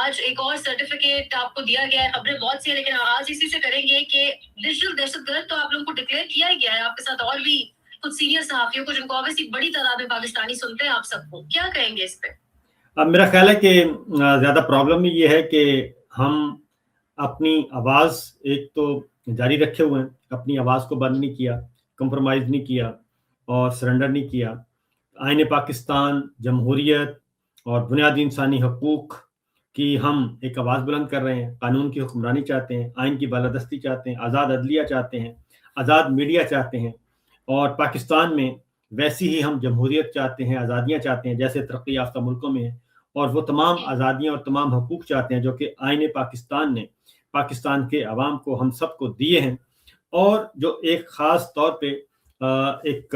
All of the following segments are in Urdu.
آج ایک اور سرٹیفکیٹ آپ کو دیا گیا ہے. خبریں بہت سی ہیں لیکن آغاز اسی سے کریں گے کہ ڈیجیٹل دہشت گرد تو آپ لوگوں کو ڈکلیئر کیا ہی گیا ہے. آپ کے ساتھ اور بھی کچھ سینئر صحافیوں کو جن کو obviously بڑی تعداد میں پاکستانی سنتے ہیں, آپ سب کو کیا کہیں گے اس پہ؟ اب میرا خیال ہے کہ زیادہ پرابلم یہ ہے کہ ہم اپنی آواز ایک تو جاری رکھے ہوئے ہیں, اپنی آواز کو بند نہیں کیا, کمپرومائز نہیں کیا اور سرنڈر نہیں کیا. آئین پاکستان, جمہوریت اور بنیادی انسانی حقوق کی ہم ایک آواز بلند کر رہے ہیں. قانون کی حکمرانی چاہتے ہیں, آئین کی بالادستی چاہتے ہیں, آزاد عدلیہ چاہتے ہیں, آزاد میڈیا چاہتے ہیں, اور پاکستان میں ویسی ہی ہم جمہوریت چاہتے ہیں, آزادیاں چاہتے ہیں جیسے ترقی یافتہ ملکوں میں ہیں, اور وہ تمام آزادیاں اور تمام حقوق چاہتے ہیں جو کہ آئین پاکستان نے پاکستان کے عوام کو, ہم سب کو دیے ہیں, اور جو ایک خاص طور پہ ایک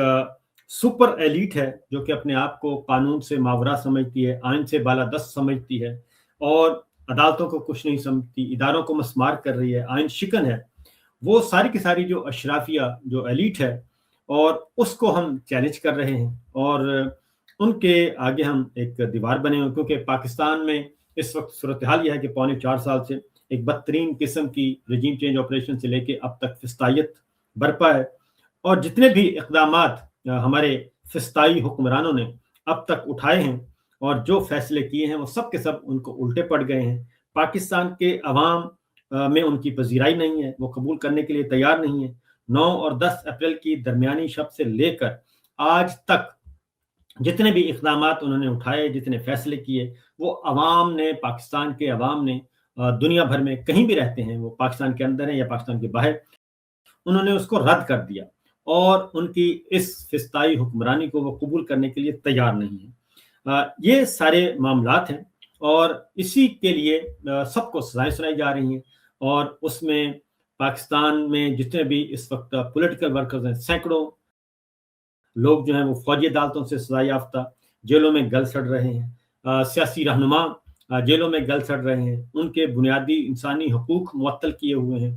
سپر ایلیٹ ہے جو کہ اپنے آپ کو قانون سے ماورا سمجھتی ہے, آئین سے بالادست سمجھتی ہے, اور عدالتوں کو کچھ نہیں سمجھتی, اداروں کو مسمار کر رہی ہے, آئین شکن ہے. وہ ساری کی ساری جو اشرافیہ, جو ایلیٹ ہے, اور اس کو ہم چیلنج کر رہے ہیں, اور ان کے آگے ہم ایک دیوار بنے ہوئے, کیونکہ پاکستان میں اس وقت صورتحال یہ ہے کہ 4.25 سال سے ایک بدترین قسم کی رجیم چینج آپریشن سے لے کے اب تک فسطائیت برپا ہے, اور جتنے بھی اقدامات ہمارے فسطائی حکمرانوں نے اب تک اٹھائے ہیں اور جو فیصلے کیے ہیں وہ سب کے سب ان کو الٹے پڑ گئے ہیں. پاکستان کے عوام میں ان کی پذیرائی نہیں ہے, وہ قبول کرنے کے لیے تیار نہیں ہے. 9 اور 10 اپریل کی درمیانی شب سے لے کر آج تک جتنے بھی اقدامات انہوں نے اٹھائے, جتنے فیصلے کیے, وہ عوام نے, پاکستان کے عوام نے دنیا بھر میں کہیں بھی رہتے ہیں, وہ پاکستان کے اندر ہیں یا پاکستان کے باہر, انہوں نے اس کو رد کر دیا, اور ان کی اس فسطائی حکمرانی کو وہ قبول کرنے کے لیے تیار نہیں ہیں. یہ سارے معاملات ہیں, اور اسی کے لیے سب کو سزائیں سنائی جا رہی ہیں, اور اس میں پاکستان میں جتنے بھی اس وقت پولیٹیکل ورکرز ہیں, سینکڑوں لوگ جو ہیں وہ فوجی عدالتوں سے سزا یافتہ جیلوں میں گل سڑ رہے ہیں, سیاسی رہنما جیلوں میں گل سڑ رہے ہیں, ان کے بنیادی انسانی حقوق معطل کیے ہوئے ہیں.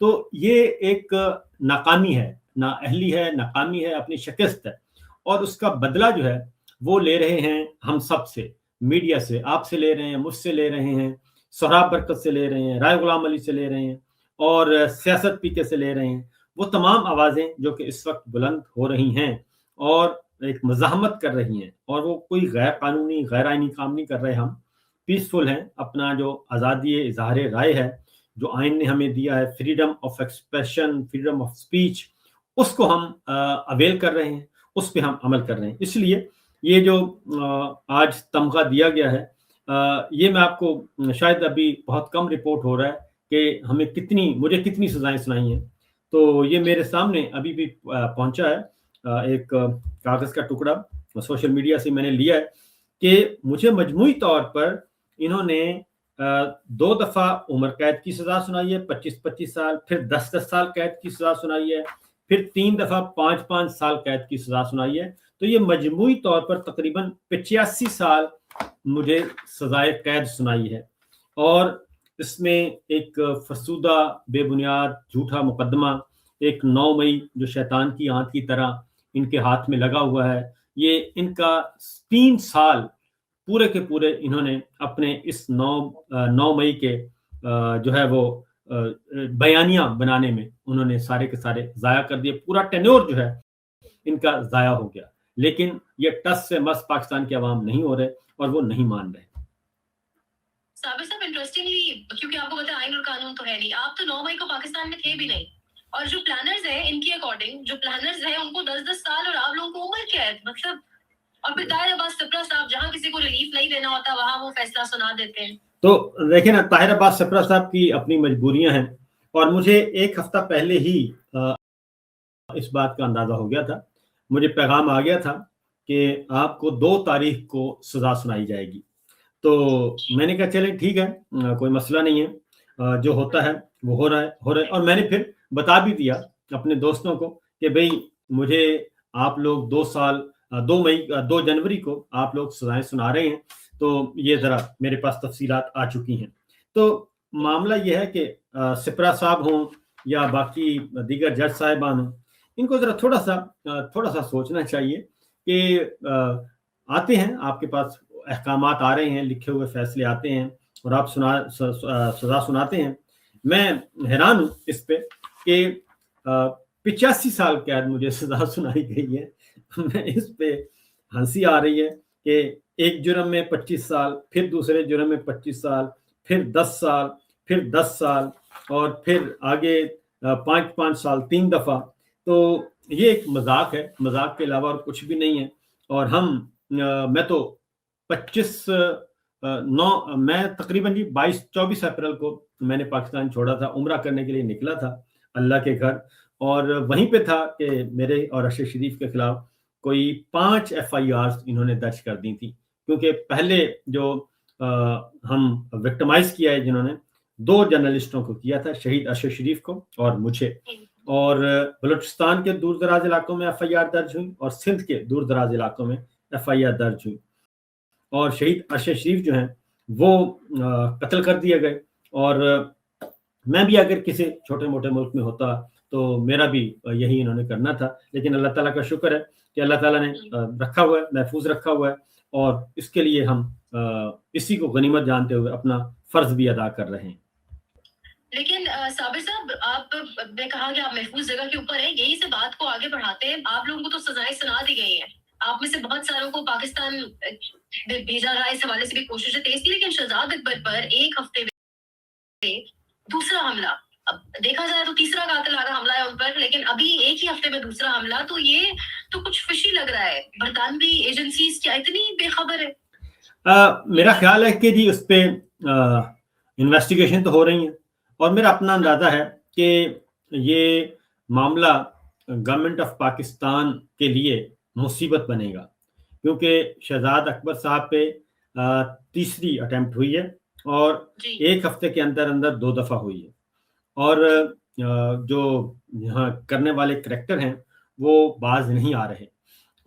تو یہ ایک ناکامی ہے, نااہلی ہے, ناکامی ہے, اپنی شکست ہے, اور اس کا بدلہ جو ہے وہ لے رہے ہیں ہم سب سے, میڈیا سے, آپ سے لے رہے ہیں, مجھ سے لے رہے ہیں, سہراب برکت سے لے رہے ہیں, رائے غلام علی سے لے رہے ہیں, اور سیاست پی کے سے لے رہے ہیں. وہ تمام آوازیں جو کہ اس وقت بلند ہو رہی ہیں اور ایک مزاحمت کر رہی ہیں, اور وہ کوئی غیر قانونی, غیر آئینی کام نہیں کر رہے. ہم پیسفل ہیں, اپنا جو آزادی اظہار رائے ہے جو آئین نے ہمیں دیا ہے, freedom of expression, freedom of speech, اس کو ہم اویل کر رہے ہیں, اس پہ ہم عمل کر رہے ہیں. اس لیے یہ جو آج تمغہ دیا گیا ہے, یہ میں آپ کو شاید ابھی بہت کم رپورٹ ہو رہا ہے کہ مجھے کتنی سزائیں سنائی ہیں. تو یہ میرے سامنے ابھی بھی پہنچا ہے, ایک کاغذ کا ٹکڑا سوشل میڈیا سے میں نے لیا ہے, کہ مجھے مجموعی طور پر انہوں نے 2 دفعہ عمر قید کی سزا سنائی ہے, 25 سال, پھر 10 سال قید کی سزا سنائی ہے, پھر 3 دفعہ 5 سال قید کی سزا سنائی ہے. تو یہ مجموعی طور پر تقریباً 85 سال مجھے سزائے قید سنائی ہے. اور اس میں ایک فرسودہ, بے بنیاد, جھوٹا مقدمہ, ایک 9 مئی جو شیطان کی آنت کی طرح ان کے ہاتھ میں لگا ہوا ہے. یہ ان کا 3 سال پورے کے پورے انہوں نے اپنے اس 9 مئی کے جو ہے وہ بیانیہ بنانے میں انہوں نے سارے کے سارے ضائع کر دیے. پورا ٹینور جو ہے ان کا ضائع ہو گیا, لیکن یہ ٹس سے مس پاکستان کے عوام نہیں ہو رہے اور وہ نہیں مان رہے. صابر صاحب, انٹرسٹنگلی, کیونکہ آپ کو پتا ہے آئین اور قانون تو ہے نہیں, آپ تو 9 مئی کو پاکستان میں تھے بھی نہیں, اور جو پلانرز ہیں ان کی اکارڈنگ, جو پلانرز ہیں ان کو 10 سال, اور آپ لوگوں کو عمر قید, مطلب. اور پھر طاہر عباس سپرہ صاحب جہاں کسی کو ریلیف نہیں دینا ہوتا وہاں وہ فیصلہ سنا دیتے ہیں. تو دیکھیں نا, طاہر عباس سپرہ صاحب کی اپنی مجبوریاں ہیں, اور مجھے 1 ہفتہ پہلے ہی اس بات کا اندازہ ہو گیا تھا, مجھے پیغام آ گیا تھا کہ آپ کو 2 تاریخ کو سزا سنائی جائے گی. تو میں نے کہا چلیں ٹھیک ہے, کوئی مسئلہ نہیں ہے, جو ہوتا ہے وہ ہو رہا ہے. اور میں نے پھر بتا بھی دیا اپنے دوستوں کو کہ بھئی مجھے آپ لوگ 2 جنوری کو آپ لوگ سزائیں سنا رہے ہیں, تو یہ ذرا میرے پاس تفصیلات آ چکی ہیں. تو معاملہ یہ ہے کہ سپرہ صاحب ہوں یا باقی دیگر جج صاحبان ہوں, ان کو ذرا تھوڑا سا سوچنا چاہیے کہ آتے ہیں آپ کے پاس احکامات آ رہے ہیں, لکھے ہوئے فیصلے آتے ہیں, اور آپ سزا سناتے ہیں. میں حیران ہوں اس پہ کہ 85 سال قید مجھے سزا سنائی گئی ہے. میں اس پہ ہنسی آ رہی ہے کہ ایک جرم میں 25 سال، پھر دوسرے جرم میں 25 سال، پھر 10 سال، پھر 10 سال، اور پھر آگے 5 سال 3 دفعہ. تو یہ ایک مذاق ہے، مذاق کے علاوہ اور کچھ بھی نہیں ہے. اور میں تو میں تقریباً 22-24 اپریل کو میں نے پاکستان چھوڑا تھا، عمرہ کرنے کے لیے نکلا تھا اللہ کے گھر. اور وہیں پہ تھا کہ میرے اور ارشد شریف کے خلاف کوئی 5 FIRs انہوں نے درج کر دی تھی. کیونکہ پہلے جو ہم وکٹمائز کیا ہے، جنہوں نے 2 جرنلسٹوں کو کیا تھا، شہید ارشد شریف کو اور مجھے. اور بلوچستان کے دور دراز علاقوں میں FIR درج ہوئی، اور سندھ کے دور دراز علاقوں میں FIR درج ہوئی. اور شہید ارشد شریف جو ہیں وہ قتل کر دیے گئے. اور میں بھی اگر کسی چھوٹے موٹے ملک میں ہوتا تو میرا بھی یہی انہوں نے کرنا تھا. لیکن اللہ تعالیٰ کا شکر ہے کہ اللہ تعالیٰ نے رکھا ہوا ہے، محفوظ رکھا ہوا ہے، اور اس کے لیے ہم اسی کو غنیمت جانتے ہوئے اپنا فرض بھی ادا کر رہے ہیں. لیکن صابر صاحب، آپ نے کہا کہ آپ محفوظ جگہ کے اوپر ہیں، یہی سے بات کو آگے بڑھاتے ہیں. آپ لوگوں کو تو سزائیں سنا دی گئی ہیں، آپ میں سے بہت ساروں کو پاکستان بھیجا رہا ہے، اس حوالے سے بھی کوششیں تیز کی. لیکن شہزاد اکبر پر ایک ہفتے میں دوسرا حملہ، اب دیکھا جائے تو تیسرا قاتل حملہ ہے ان پر، لیکن ابھی ایک ہی ہفتے میں دوسرا حملہ. تو یہ تو کچھ فشی لگ رہا ہے. برطانوی ایجنسیز کیا اتنی بے خبر ہے؟ میرا خیال ہے کہ جی اس پہ انویسٹیگیشن تو ہو رہی ہیں، اور میرا اپنا اندازہ ہے کہ یہ معاملہ گورنمنٹ آف پاکستان کے لیے مصیبت بنے گا. کیونکہ شہزاد اکبر صاحب پہ تیسری اٹیمپٹ ہوئی ہے، اور ایک ہفتے کے اندر 2 دفعہ ہوئی ہے. اور جو یہاں کرنے والے کریکٹر ہیں وہ باز نہیں آ رہے.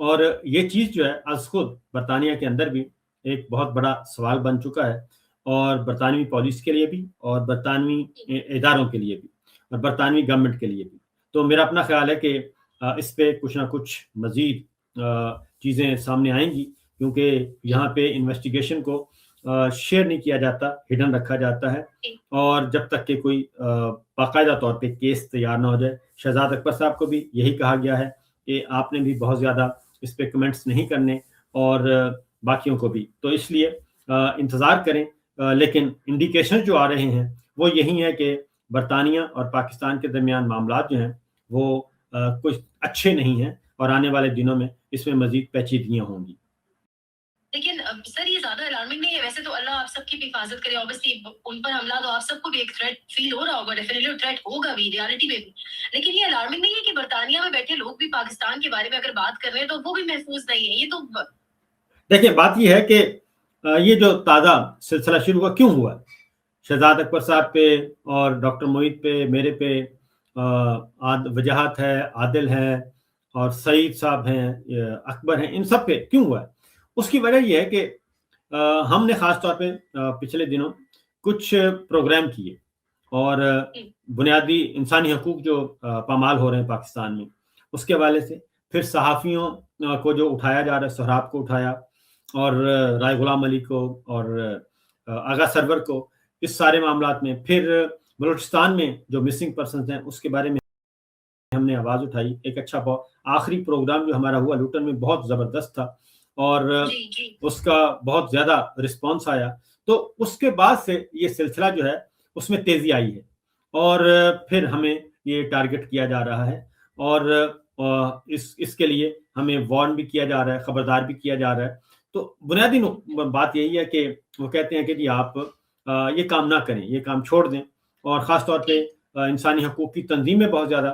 اور یہ چیز جو ہے از خود برطانیہ کے اندر بھی ایک بہت بڑا سوال بن چکا ہے، اور برطانوی پولیس کے لیے بھی، اور برطانوی اداروں کے لیے بھی، اور برطانوی گورنمنٹ کے لیے بھی. تو میرا اپنا خیال ہے کہ اس پہ کچھ نہ کچھ مزید چیزیں سامنے آئیں گی. کیونکہ یہاں پہ انویسٹیگیشن کو شیئر نہیں کیا جاتا، ہڈن رکھا جاتا ہے، اور جب تک کہ کوئی باقاعدہ طور پہ کیس تیار نہ ہو جائے. شہزاد اکبر صاحب کو بھی یہی کہا گیا ہے کہ آپ نے بھی بہت زیادہ اس پہ کمنٹس نہیں کرنے، اور باقیوں کو بھی. تو اس لیے انتظار کریں. لیکن انڈیکیشن جو آ رہے ہیں وہ یہی ہے کہ برطانیہ اور پاکستان کے درمیان معاملات جو ہیں وہ کچھ اچھے نہیں ہیں، اور آنے والے دنوں میں اس میں مزید پیچیدگیاں ہوں گی. لیکن سر یہ زیادہ الارمنگ نہیں ہے؟ ویسے تو اللہ آپ سب کی بھی حفاظت کرے. اوبیسلی ان پر حملہ تو آپ سب کو بھی ایک تھریٹ فیل ہو رہا ہوگا، ڈیفینیٹلی تھریٹ ہوگا بھی ریالٹی میں بھی. لیکن یہ الارمنگ نہیں ہے کہ برطانیہ میں بیٹھے لوگ بھی پاکستان کے بارے میں اگر بات کر رہے ہیں تو وہ بھی محفوظ نہیں ہے؟ یہ تو دیکھیں، بات یہ ہے کہ یہ جو تازہ سلسلہ شروع ہوا کیوں ہوا؟ شہزاد اکبر صاحب پہ اور ڈاکٹر معید پہ، میرے پہ وجاہت ہے، عادل ہے، اور سعید صاحب ہیں، اکبر ہیں، ان سب پہ کیوں ہوا ہے؟ اس کی وجہ یہ ہے کہ ہم نے خاص طور پہ پچھلے دنوں کچھ پروگرام کیے، اور بنیادی انسانی حقوق جو پامال ہو رہے ہیں پاکستان میں، اس کے حوالے سے. پھر صحافیوں کو جو اٹھایا جا رہا ہے، سہراب کو اٹھایا، اور رائے غلام علی کو، اور آغا سرور کو، اس سارے معاملات میں. پھر بلوچستان میں جو مسنگ پرسنز ہیں اس کے بارے میں ہم نے آواز اٹھائی. ایک اچھا آخری پروگرام جو ہمارا ہوا لوٹن میں بہت زبردست تھا، اور اس کا بہت زیادہ رسپانس آیا. تو اس کے بعد سے یہ سلسلہ جو ہے اس میں تیزی آئی ہے، اور پھر ہمیں یہ ٹارگٹ کیا جا رہا ہے، اور اس کے لیے ہمیں وارن بھی کیا جا رہا ہے، خبردار بھی کیا جا رہا ہے. تو بنیادی بات یہی ہے کہ وہ کہتے ہیں کہ جی آپ یہ کام نہ کریں، یہ کام چھوڑ دیں. اور خاص طور پہ انسانی حقوق کی تنظیمیں بہت زیادہ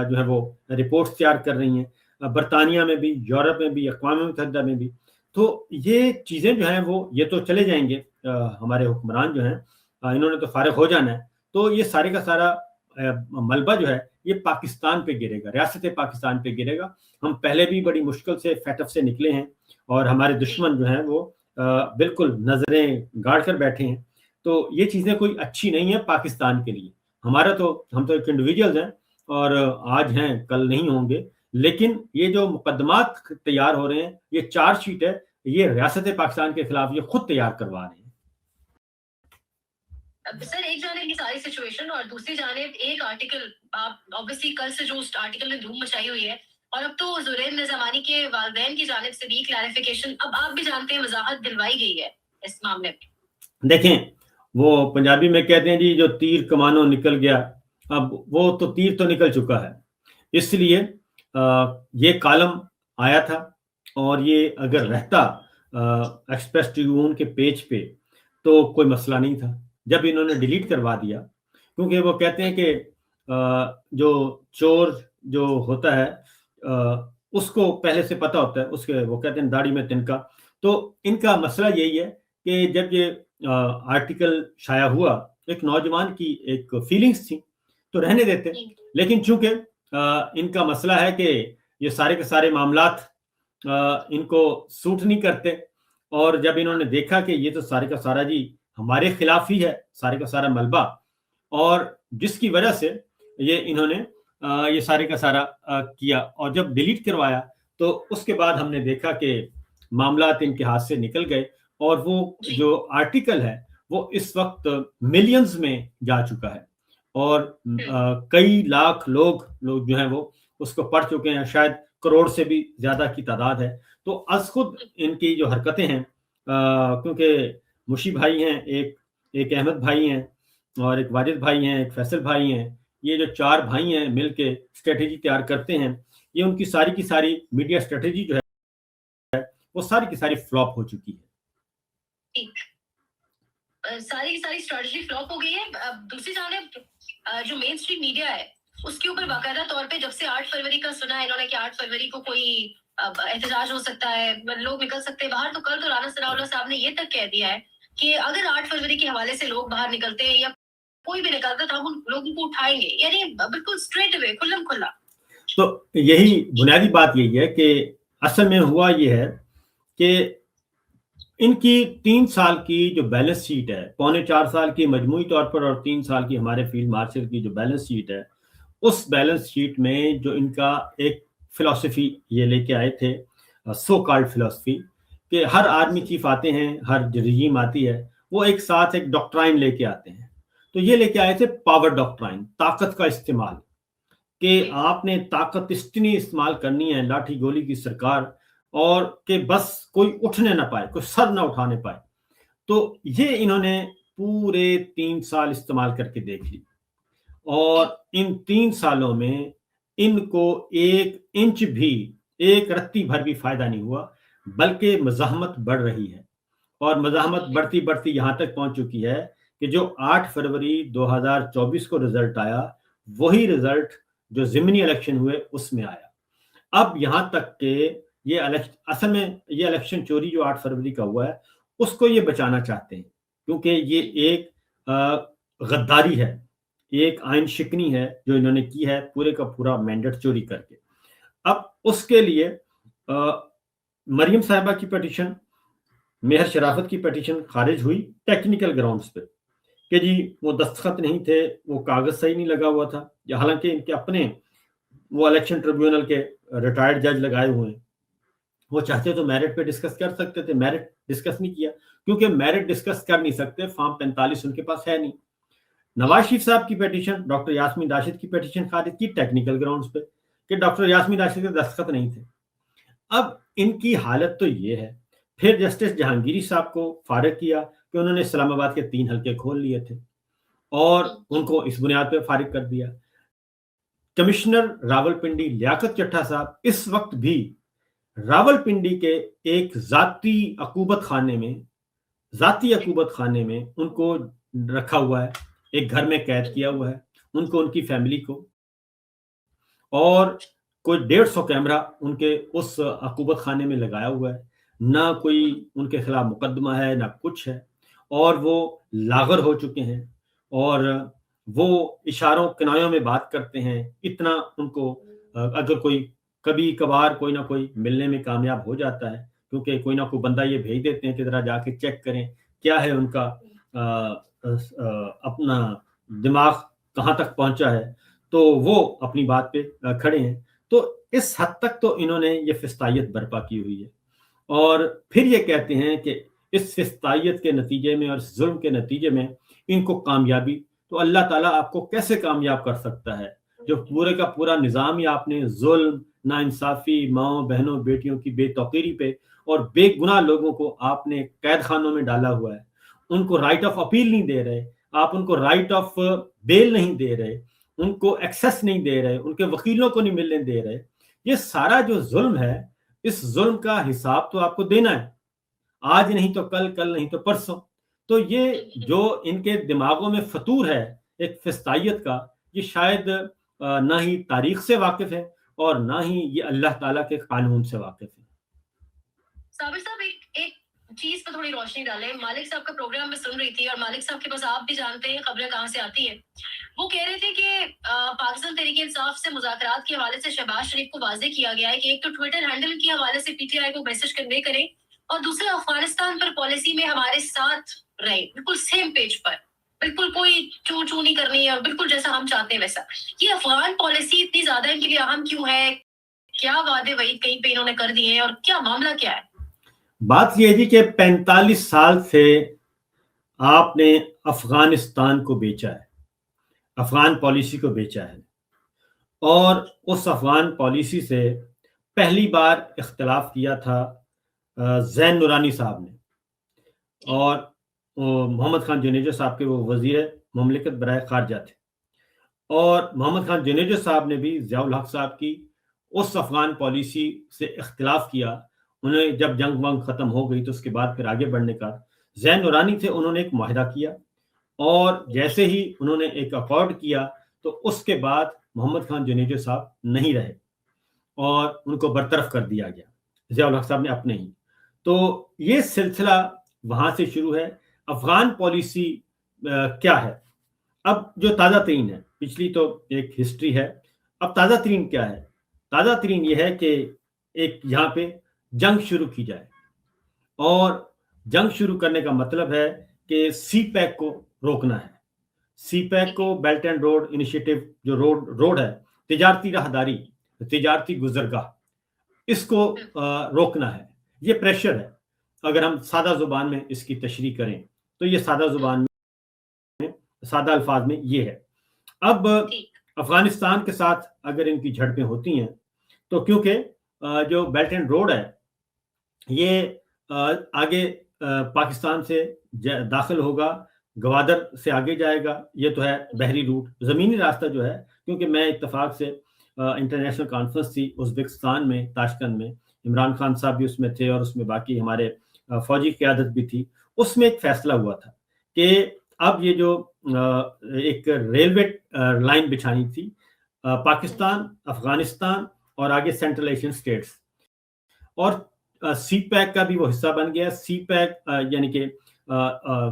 جو ہے وہ رپورٹس تیار کر رہی ہیں، برطانیہ میں بھی، یورپ میں بھی، اقوام متحدہ میں بھی. تو یہ چیزیں جو ہیں وہ یہ تو چلے جائیں گے، ہمارے حکمران جو ہیں انہوں نے تو فارغ ہو جانا ہے. تو یہ سارے کا سارا ملبہ جو ہے یہ پاکستان پہ گرے گا، ریاست پاکستان پہ گرے گا. ہم پہلے بھی بڑی مشکل سے فیٹف سے نکلے ہیں، اور ہمارے دشمن جو ہیں وہ بالکل نظریں گاڑ کر بیٹھے ہیں. تو یہ چیزیں کوئی اچھی نہیں ہیں پاکستان کے لیے. ہم تو ایک انڈیویجولز ہیں، اور آج ہیں کل نہیں ہوں گے. لیکن یہ جو مقدمات تیار ہو رہے ہیں، یہ چارج شیٹ ہے، یہ ریاست پاکستان کے خلاف یہ خود تیار کروا رہے ہیں. سر ایک جانب کی ساری سچویشن اور دوسری جانب ایک آرٹیکل، آپ obviously کل سے جو اس آرٹیکل نے دھوم مچائی ہوئی ہے، اور اب تو زرین نظامانی کے والدین کی جانب سے بھی کلیریفیکیشن، اب آپ بھی جانتے ہیں، وضاحت دلوائی گئی ہے اس معاملے میں. دیکھیں وہ پنجابی میں کہتے ہیں جی جو تیر کمانوں نکل گیا، اب وہ تو تیر تو نکل چکا ہے، اس لیے یہ کالم آیا تھا، اور یہ اگر رہتا ایکسپریس ٹریبیون کے پیج پہ تو کوئی مسئلہ نہیں تھا. جب انہوں نے ڈیلیٹ کروا دیا، کیونکہ وہ کہتے ہیں کہ جو چور جو ہوتا ہے اس کو پہلے سے پتہ ہوتا ہے، اس کے وہ کہتے ہیں داڑھی میں تنکا. تو ان کا مسئلہ یہی ہے کہ جب یہ آرٹیکل شائع ہوا، ایک نوجوان کی ایک فیلنگز تھی تو رہنے دیتے، لیکن چونکہ ان کا مسئلہ ہے کہ یہ سارے کے سارے معاملات ان کو سوٹ نہیں کرتے، اور جب انہوں نے دیکھا کہ یہ تو سارے کا سارا جی ہمارے خلاف ہی ہے، سارے کا سارا ملبہ، اور جس کی وجہ سے یہ انہوں نے یہ سارے کا سارا کیا، اور جب ڈیلیٹ کروایا تو اس کے بعد ہم نے دیکھا کہ معاملات ان کے ہاتھ سے نکل گئے، اور وہ جو آرٹیکل ہے وہ اس وقت ملینز میں جا چکا ہے، اور کئی لاکھ لوگ جو ہیں وہ اس کو پڑھ چکے ہیں، شاید کروڑ سے بھی زیادہ کی تعداد ہے. تو از خود ان کی جو حرکتیں ہیں، کیونکہ مشی بھائی ہیں، ایک احمد بھائی ہیں، اور ایک واجد بھائی ہیں، ایک فیصل بھائی ہیں، یہ جو 4 بھائی ہیں مل کے اسٹریٹجی تیار کرتے ہیں، یہ ان کی ساری کی ساری میڈیا اسٹریٹجی جو ہے وہ ساری کی ساری فلاپ ہو چکی ہے. ساری کی ساری اسٹریٹجی فلاپ ہو گئی ہے. اب دوسری جانب جو مین اسٹریم میڈیا ہے اس کے اوپر باقاعدہ طور پہ جب سے 8 فروری کا سنا ہے انہوں نے کہ 8 فروری کو کوئی احتجاج ہو سکتا ہے، لوگ نکل سکتے ہیں باہر، تو کل تو رانا ثناء اللہ صاحب نے یہ تک کہہ دیا ہے کہ اگر 8 فروری کے حوالے سے لوگ باہر نکلتے ہیں یا کوئی بھی نکلتا تو ہم ان لوگوں کو اٹھائیں گے، یعنی بالکل اسٹریٹ اوے کھلم کھلا. تو یہی بنیادی بات یہی ہے کہ اصل میں ہوا یہ ہے کہ ان کی 3 سال کی جو بیلنس شیٹ ہے، 3.25 سال کی مجموعی طور پر اور 3 سال کی ہمارے فیلڈ مارشل کی جو بیلنس شیٹ ہے، اس بیلنس شیٹ میں جو ان کا ایک فلسفی یہ لے کے آئے تھے، سو کالڈ فلسفی، کہ ہر آرمی چیف آتے ہیں، ہر رجیم آتی ہے، وہ ایک ساتھ ایک ڈاکٹرائن لے کے آتے ہیں. تو یہ لے کے آئے تھے پاور ڈاکٹرائن، طاقت کا استعمال، کہ آپ نے طاقت اتنی استعمال کرنی ہے، لاٹھی گولی کی سرکار، اور کہ بس کوئی اٹھنے نہ پائے، کوئی سر نہ اٹھانے پائے. تو یہ انہوں نے پورے 3 سال استعمال کر کے دیکھ لی، اور ان 3 سالوں میں ان کو 1 انچ بھی، 1 رتی بھر بھی فائدہ نہیں ہوا، بلکہ مزاحمت بڑھ رہی ہے. اور مزاحمت بڑھتی بڑھتی یہاں تک پہنچ چکی ہے کہ جو 8 فروری 2024 کو رزلٹ آیا، وہی رزلٹ جو ضمنی الیکشن ہوئے اس میں آیا. اب یہاں تک کہ یہ اصل میں یہ الیکشن چوری جو 8 فروری کا ہوا ہے اس کو یہ بچانا چاہتے ہیں، کیونکہ یہ ایک غداری ہے، ایک آئین شکنی ہے جو انہوں نے کی ہے، پورے کا پورا مینڈیٹ چوری کر کے. اب اس کے لیے مریم صاحبہ کی پیٹیشن، مہر شرافت کی پیٹیشن خارج ہوئی ٹیکنیکل گراؤنڈز پہ، کہ جی وہ دستخط نہیں تھے، وہ کاغذ صحیح نہیں لگا ہوا تھا، حالانکہ ان کے اپنے وہ الیکشن ٹریبیونل کے ریٹائرڈ جج لگائے ہوئے ہیں. وہ چاہتے تو میرٹ پہ ڈسکس کر سکتے تھے، میرٹ ڈسکس نہیں کیا، کیونکہ میرٹ ڈسکس کر نہیں سکتے، فارم 45 ان کے پاس ہے نہیں. نواز شریف صاحب کی پیٹیشن، ڈاکٹر یاسمین راشد کی پیٹیشن خارج کی ٹیکنیکل گراؤنڈز پہ کہ ڈاکٹر یاسمین راشد کے دستخط نہیں تھے. اب ان کی حالت تو یہ ہے. پھر جسٹس جہانگیری صاحب کو فارغ کیا کہ انہوں نے اسلام آباد کے 3 حلقے کھول لیے تھے، اور ان کو اس بنیاد پہ فارغ کر دیا. کمشنر راول پنڈی لیاقت چٹھا صاحب اس وقت بھی راول پنڈی کے ایک ذاتی عقوبت خانے میں ان کو رکھا ہوا ہے، ایک گھر میں قید کیا ہوا ہے ان کو، ان کی فیملی کو، اور کوئی 150 کیمرہ ان کے اس عقوبت خانے میں لگایا ہوا ہے. نہ کوئی ان کے خلاف مقدمہ ہے، نہ کچھ ہے، اور وہ لاغر ہو چکے ہیں، اور وہ اشاروں کنایوں میں بات کرتے ہیں. اتنا ان کو اگر کوئی کبھی کبھار کوئی نہ کوئی ملنے میں کامیاب ہو جاتا ہے، کیونکہ کوئی نہ کوئی بندہ یہ بھیج دیتے ہیں کہ ذرا جا کے چیک کریں کیا ہے ان کا اپنا دماغ کہاں تک پہنچا ہے، تو وہ اپنی بات پہ کھڑے ہیں. تو اس حد تک تو انہوں نے یہ فسطائیت برپا کی ہوئی ہے، اور پھر یہ کہتے ہیں کہ اس فسطائیت کے نتیجے میں اور اس ظلم کے نتیجے میں ان کو کامیابی، تو اللہ تعالیٰ آپ کو کیسے کامیاب کر سکتا ہے؟ جو پورے کا پورا نظام ہی آپ نے ظلم، ناانصافی، ماؤں بہنوں بیٹیوں کی بے توقیری پہ اور بے گناہ لوگوں کو آپ نے قید خانوں میں ڈالا ہوا ہے. ان کو رائٹ آف اپیل نہیں دے رہے، آپ ان کو رائٹ آف بیل نہیں دے رہے، ان کو ایکسیس نہیں دے رہے، ان کے وکیلوں کو نہیں ملنے دے رہے. یہ سارا جو ظلم ہے، اس ظلم کا حساب تو آپ کو دینا ہے، آج نہیں تو کل، کل نہیں تو پرسوں. تو یہ جو ان کے دماغوں میں فطور ہے ایک فسطائیت کا، یہ شاید نہ ہی تاریخ سے واقف ہے اور نہ ہی یہ اللہ تعالیٰ کے قانون سے واقف ہے. صابر صاحب ایک چیز پہ تھوڑی روشنی ڈالیں. مالک صاحب کا پروگرام میں سن رہی تھی، اور مالک صاحب کے پاس آپ بھی جانتے ہیں خبریں کہاں سے آتی ہیں. وہ کہہ رہے تھے کہ پاکستان تحریک انصاف سے مذاکرات کے حوالے سے شہباز شریف کو واضح کیا گیا ہے کہ ایک تو ٹویٹر ہینڈل کے حوالے سے پی ٹی آئی کو میسج کنوے کریں، اور دوسرا افغانستان پر پالیسی میں ہمارے ساتھ رہیں، بالکل سیم پیج پر، بالکل کوئی چوں چوں نہیں کرنی ہے، اور بالکل جیسا ہم چاہتے ہیں ویسا. یہ افغان پالیسی اتنی زیادہ ان کے لیے اہم کیوں ہے؟ کیا وعدے وعید کہیں پہ انہوں نے کر دیے ہیں، اور کیا معاملہ کیا ہے؟ بات یہ جی کہ 45 سال سے آپ نے افغانستان کو بیچا ہے، افغان پالیسی کو بیچا ہے، اور اس افغان پالیسی سے پہلی بار اختلاف کیا تھا زین نورانی صاحب نے، اور محمد خان جنیجو صاحب کے وہ وزیر مملکت برائے خارجہ تھے، اور محمد خان جنیجو صاحب نے بھی ضیاء الحق صاحب کی اس افغان پالیسی سے اختلاف کیا. انہیں جب جنگ ونگ ختم ہو گئی تو اس کے بعد پھر آگے بڑھنے کا زین نورانی تھے، انہوں نے ایک معاہدہ کیا، اور جیسے ہی انہوں نے ایک اکارڈ کیا تو اس کے بعد محمد خان جنیجو صاحب نہیں رہے اور ان کو برطرف کر دیا گیا ضیاء الحق صاحب نے اپنے ہی. تو یہ سلسلہ وہاں سے شروع ہے. افغان پالیسی کیا ہے؟ اب جو تازہ ترین ہے، پچھلی تو ایک ہسٹری ہے، اب تازہ ترین کیا ہے؟ تازہ ترین یہ ہے کہ ایک یہاں پہ جنگ شروع کی جائے، اور جنگ شروع کرنے کا مطلب ہے کہ سی پیک کو روکنا ہے. سی پیک کو، بیلٹ اینڈ روڈ انیشیٹو، جو روڈ ہے، تجارتی راہداری، تجارتی گزرگاہ، اس کو روکنا ہے. یہ پریشر ہے. اگر ہم سادہ زبان میں اس کی تشریح کریں تو یہ سادہ زبان میں، سادہ الفاظ میں یہ ہے. اب افغانستان کے ساتھ اگر ان کی جھڑپیں ہوتی ہیں تو کیونکہ جو بیلٹ اینڈ روڈ ہے یہ آگے پاکستان سے داخل ہوگا، گوادر سے آگے جائے گا، یہ تو ہے بحری روٹ. زمینی راستہ جو ہے، کیونکہ میں اتفاق سے انٹرنیشنل کانفرنس تھی ازبکستان میں، تاشکند میں، عمران خان صاحب بھی اس میں تھے اور اس میں باقی ہمارے فوجی قیادت بھی تھی. اس میں ایک فیصلہ ہوا تھا کہ اب یہ جو ایک ریلوے لائن بچھانی تھی پاکستان، افغانستان اور آگے سینٹرل ایشین سٹیٹس، اور سی پیک کا بھی وہ حصہ بن گیا. سی پیک یعنی کہ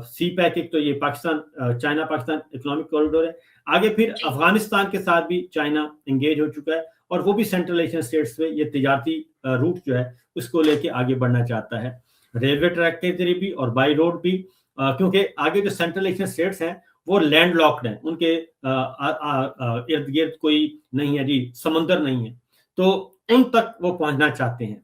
سی پیک ایک تو یہ Pakistan China Pakistan economic corridor ہے، آگے پھر افغانستان کے ساتھ بھی چائنا انگیج ہو چکا ہے، اور وہ بھی سینٹرل ایشین سٹیٹس میں یہ تجارتی روٹ جو ہے اس کو لے کے آگے بڑھنا چاہتا ہے، ریلوے ٹریک کے ذریعے بھی اور بائی روڈ بھی. کیونکہ آگے جو سینٹرل ایشین سٹیٹس ہیں وہ لینڈ لاکڈ ہیں، ان کے ارد گرد کوئی نہیں ہے جی، سمندر نہیں ہے، تو ان تک وہ پہنچنا چاہتے ہیں،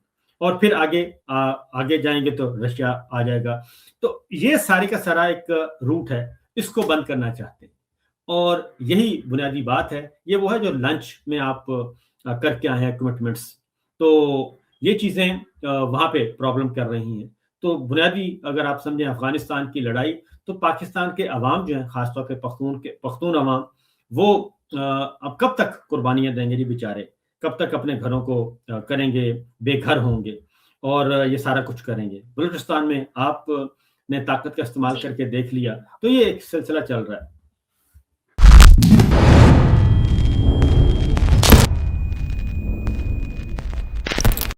اور پھر آگے جائیں گے تو رشیا آ جائے گا. تو یہ سارے کا سارا ایک روٹ ہے، اس کو بند کرنا چاہتے ہیں، اور یہی بنیادی بات ہے. یہ وہ ہے جو لنچ میں آپ کر کے آئے ہیں کمٹمنٹس، تو یہ چیزیں وہاں پہ پرابلم کر رہی ہیں. تو بنیادی اگر آپ سمجھیں افغانستان کی لڑائی، تو پاکستان کے عوام جو ہیں، خاص طور پہ پختون عوام، وہ اب کب تک قربانیاں دیں گے جی بیچارے؟ کب تک اپنے گھروں کو کریں گے، بے گھر ہوں گے اور یہ سارا کچھ کریں گے؟ بلوچستان میں آپ نے طاقت کا استعمال کر کے دیکھ لیا، تو یہ ایک سلسلہ چل رہا ہے.